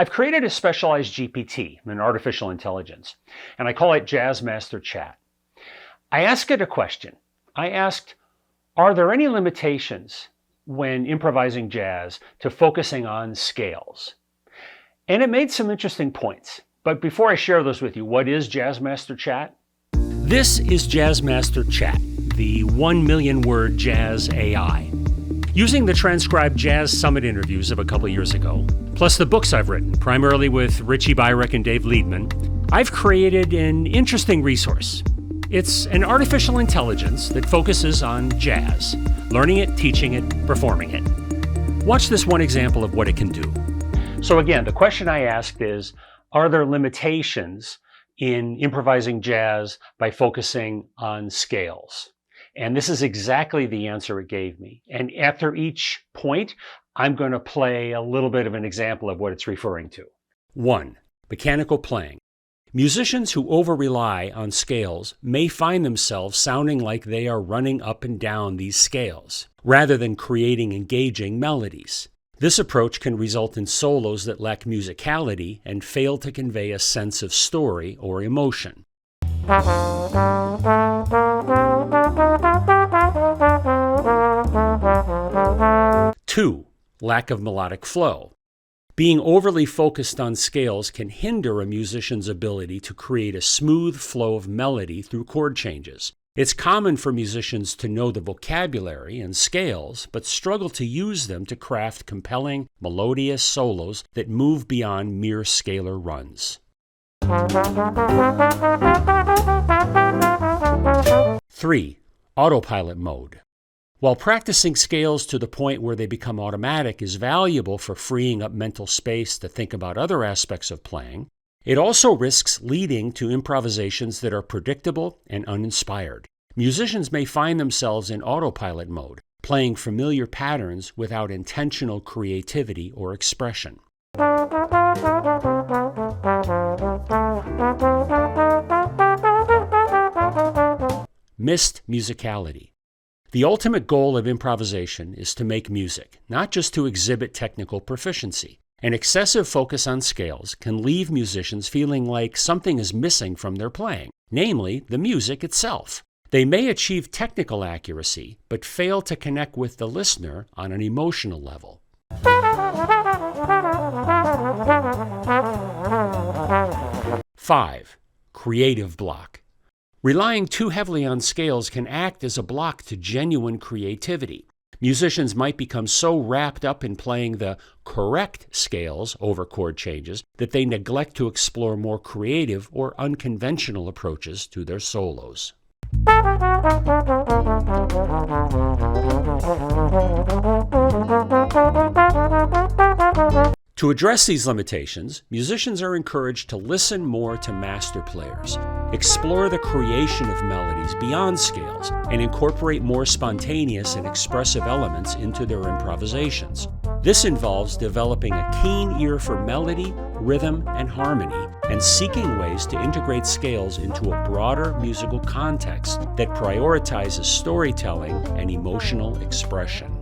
I've created a specialized GPT, an artificial intelligence, and I call it Jazz Master Chat. I ask it a question. I asked, are there any limitations when improvising jazz to focusing on scales? And it made some interesting points. But before I share those with you, what is Jazz Master Chat? This is Jazz Master Chat, the 1 million word jazz AI. Using the transcribed Jazz Summit interviews of a couple years ago, plus the books I've written, primarily with Richie Byrick and Dave Liebman, I've created an interesting resource. It's an artificial intelligence that focuses on jazz, learning it, teaching it, performing it. Watch this one example of what it can do. So again, the question I asked is, are there limitations in improvising jazz by focusing on scales? And this is exactly the answer it gave me. And after each point, I'm going to play a little bit of an example of what it's referring to. 1. Mechanical playing. Musicians who over-rely on scales may find themselves sounding like they are running up and down these scales, rather than creating engaging melodies. This approach can result in solos that lack musicality and fail to convey a sense of story or emotion. 2. Lack of melodic flow. Being overly focused on scales can hinder a musician's ability to create a smooth flow of melody through chord changes. It's common for musicians to know the vocabulary and scales, but struggle to use them to craft compelling, melodious solos that move beyond mere scalar runs. 3. Autopilot mode. While practicing scales to the point where they become automatic is valuable for freeing up mental space to think about other aspects of playing, it also risks leading to improvisations that are predictable and uninspired. Musicians may find themselves in autopilot mode, playing familiar patterns without intentional creativity or expression. 4. Missed musicality. The ultimate goal of improvisation is to make music, not just to exhibit technical proficiency. An excessive focus on scales can leave musicians feeling like something is missing from their playing, namely the music itself. They may achieve technical accuracy, but fail to connect with the listener on an emotional level. 5. Creative block. Relying too heavily on scales can act as a block to genuine creativity. Musicians might become so wrapped up in playing the correct scales over chord changes that they neglect to explore more creative or unconventional approaches to their solos. To address these limitations, musicians are encouraged to listen more to master players, explore the creation of melodies beyond scales, and incorporate more spontaneous and expressive elements into their improvisations. This involves developing a keen ear for melody, rhythm, and harmony, and seeking ways to integrate scales into a broader musical context that prioritizes storytelling and emotional expression.